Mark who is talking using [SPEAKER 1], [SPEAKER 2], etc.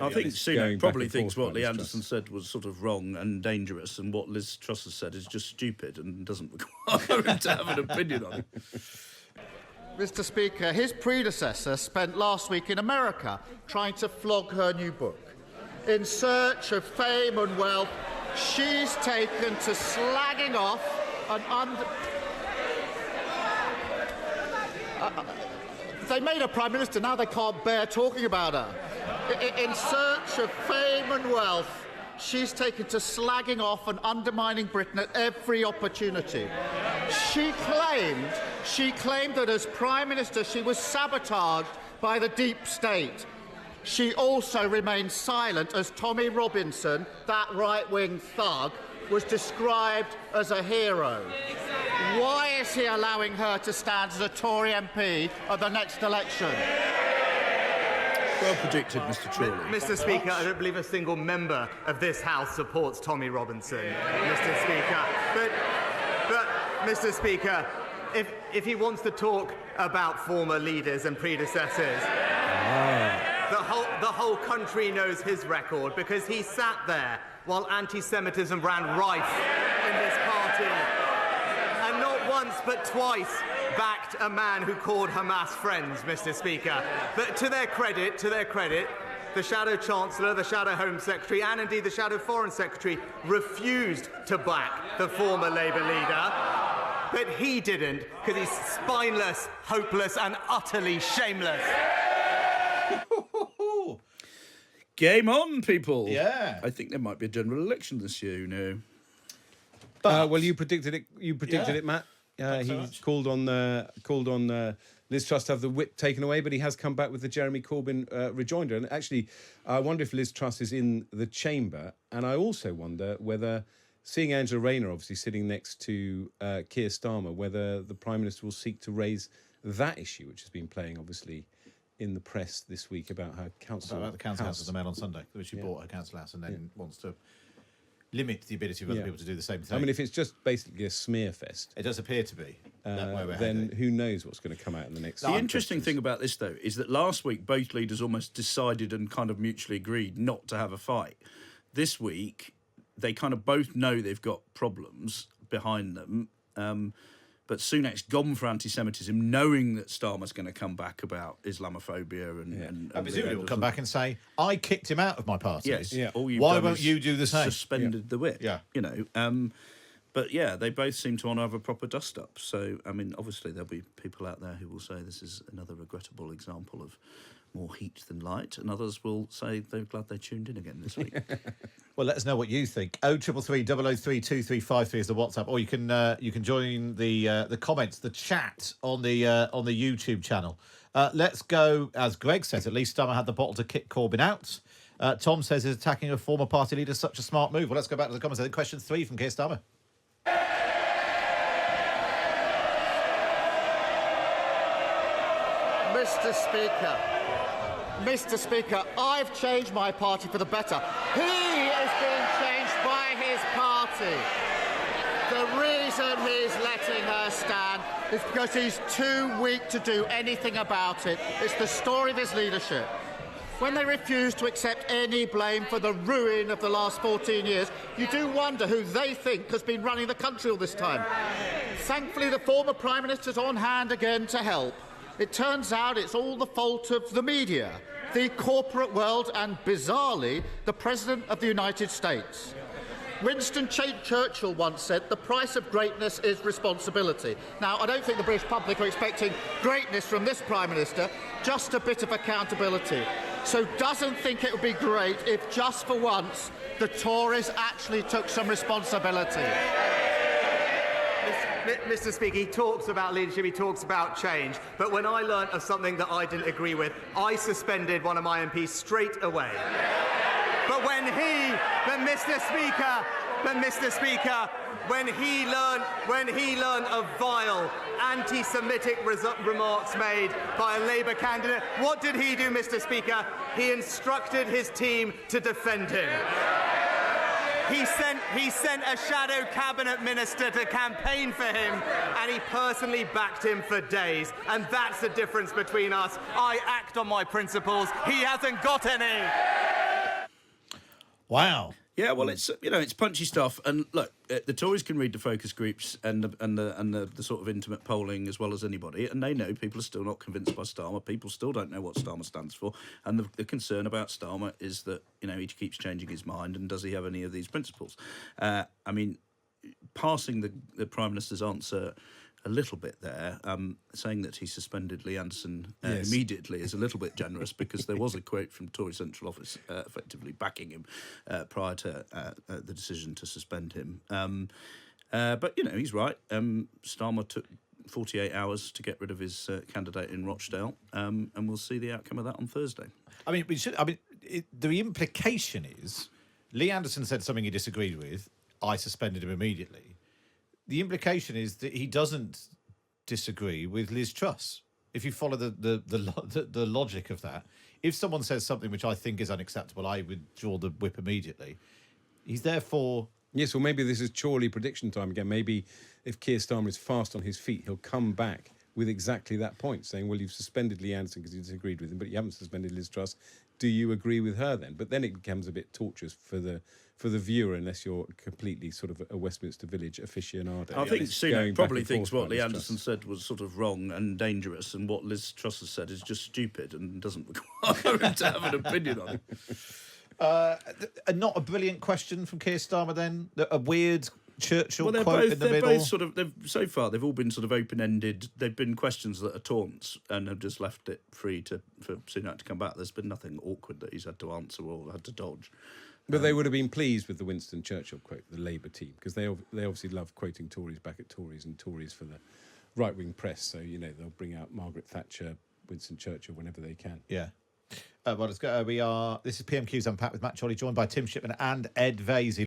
[SPEAKER 1] I think Sunak probably thinks what Lee Anderson said was sort of wrong and dangerous, and what Liz Truss has said is just stupid and doesn't require him to have an opinion on it.
[SPEAKER 2] Mr. Speaker, his predecessor spent last week in America trying to flog her new book. In search of fame and wealth, she's taken to slagging off an they made her Prime Minister, now they can't bear talking about her. In search of fame and wealth, she's taken to slagging off and undermining Britain at every opportunity. She claimed that as Prime Minister she was sabotaged by the deep state. She also remained silent as Tommy Robinson, that right-wing thug, was described as a hero. Why is he allowing her to stand as a Tory MP at the next election?
[SPEAKER 1] Well predicted, Mr. Chorley.
[SPEAKER 3] Mr. Speaker, I don't believe a single member of this House supports Tommy Robinson, Mr. Speaker. But Mr. Speaker, if he wants to talk about former leaders and predecessors, the whole country knows his record because he sat there while anti-Semitism ran rife in this party, and not once but twice backed a man who called Hamas friends, Mr. Speaker. But to their credit, the Shadow Chancellor, the Shadow Home Secretary, and indeed the Shadow Foreign Secretary refused to back the former Labour leader. But he didn't, because he's spineless, hopeless, and utterly shameless.
[SPEAKER 1] Game on, people.
[SPEAKER 4] Yeah.
[SPEAKER 1] I think there might be a general election this year, you know.
[SPEAKER 5] Well, you predicted it. You predicted it, Matt. He called on Liz Truss to have the whip taken away, but he has come back with the Jeremy Corbyn rejoinder. And actually, I wonder if Liz Truss is in the chamber. And I also wonder whether, seeing Angela Rayner obviously sitting next to Keir Starmer, whether the Prime Minister will seek to raise that issue, which has been playing, obviously, in the press this week about her council.
[SPEAKER 4] About the council house as the Mail on Sunday, which she bought her council house and then wants to limit the ability of other people to do the same thing.
[SPEAKER 5] I mean, if it's just basically a smear fest,
[SPEAKER 4] it does appear to be that way we're
[SPEAKER 5] then
[SPEAKER 4] heading.
[SPEAKER 5] Who knows what's going to come out in the next.
[SPEAKER 1] The interesting thing about this, though, is that last week both leaders almost decided and kind of mutually agreed not to have a fight. This week, they kind of both know they've got problems behind them. But Sunak's gone for anti-Semitism, knowing that Starmer's going to come back about Islamophobia and
[SPEAKER 4] I presume he'll come back and say, "I kicked him out of my party."
[SPEAKER 1] Yes.
[SPEAKER 5] Yeah.
[SPEAKER 4] Why won't you do the same?
[SPEAKER 1] Suspended the whip.
[SPEAKER 4] Yeah.
[SPEAKER 1] You know. But yeah, they both seem to want to have a proper dust-up. So, I mean, obviously there'll be people out there who will say this is another regrettable example of more heat than light, and others will say they're glad they tuned in again this week.
[SPEAKER 4] Well, let us know what you think. 0333 003 2353 is the WhatsApp, or you can join the comments, the chat on the YouTube channel. Let's go, as Greg says, at least Starmer had the bottle to kick Corbyn out. Tom says, is attacking a former party leader such a smart move? Well, let's go back to the comments. I think question 3 from Keir Starmer.
[SPEAKER 2] Mr. Speaker, I've changed my party for the better. He is being changed by his party. The reason he's letting her stand is because he's too weak to do anything about it. It's the story of his leadership. When they refuse to accept any blame for the ruin of the last 14 years, you do wonder who they think has been running the country all this time. Thankfully, the former Prime Minister's on hand again to help. It turns out it's all the fault of the media, the corporate world, and, bizarrely, the President of the United States. Winston Churchill once said, the price of greatness is responsibility. Now, I don't think the British public are expecting greatness from this Prime Minister, just a bit of accountability. So doesn't think it would be great if, just for once, the Tories actually took some responsibility.
[SPEAKER 3] Mr. Speaker, he talks about leadership, he talks about change, but when I learnt of something that I didn't agree with, I suspended one of my MPs straight away. But Mr. Speaker, when he learned of vile anti-Semitic remarks made by a Labour candidate, what did he do, Mr. Speaker? He instructed his team to defend him. He sent a shadow cabinet minister to campaign for him, and he personally backed him for days. And that's the difference between us. I act on my principles. He hasn't got any.
[SPEAKER 4] Wow.
[SPEAKER 1] Yeah, well, it's it's punchy stuff, and look, the Tories can read the focus groups and the sort of intimate polling as well as anybody, and they know people are still not convinced by Starmer. People still don't know what Starmer stands for, and the concern about Starmer is that he keeps changing his mind, and does he have any of these principles? I mean, passing the Prime Minister's answer a little bit there, saying that he suspended Lee Anderson immediately is a little bit generous, because there was a quote from Tory Central Office effectively backing him prior to the decision to suspend him. But, he's right. Starmer took 48 hours to get rid of his candidate in Rochdale, and we'll see the outcome of that on Thursday.
[SPEAKER 4] I mean, the implication is Lee Anderson said something he disagreed with. I suspended him immediately. The implication is that he doesn't disagree with Liz Truss. If you follow the logic of that, if someone says something which I think is unacceptable, I would draw the whip immediately. He's therefore...
[SPEAKER 5] Yes, well, maybe this is Chorley prediction time again. Maybe if Keir Starmer is fast on his feet, he'll come back with exactly that point, saying, well, you've suspended Lee Anderson because you disagreed with him, but you haven't suspended Liz Truss. Do you agree with her then? But then it becomes a bit torturous for the viewer, unless you're completely sort of a Westminster Village aficionado.
[SPEAKER 1] I think Sunak probably thinks what Lee Anderson said was sort of wrong and dangerous, and what Liz Truss has said is just stupid and doesn't require him to have an opinion on it.
[SPEAKER 4] Not a brilliant question from Keir Starmer then? A weird Churchill quote
[SPEAKER 1] both,
[SPEAKER 4] in the middle?
[SPEAKER 1] Both sort of, so far, they've all been sort of open-ended. They've been questions that are taunts and have just left it free for Sunak to come back. There's been nothing awkward that he's had to answer or had to dodge.
[SPEAKER 5] But they would have been pleased with the Winston Churchill quote, the Labour team, because they obviously love quoting Tories back at Tories and Tories for the right-wing press. So, they'll bring out Margaret Thatcher, Winston Churchill whenever they can.
[SPEAKER 4] Yeah. Well, let's go. This is PMQs Unpacked with Matt Chorley, joined by Tim Shipman and Ed Vaizey.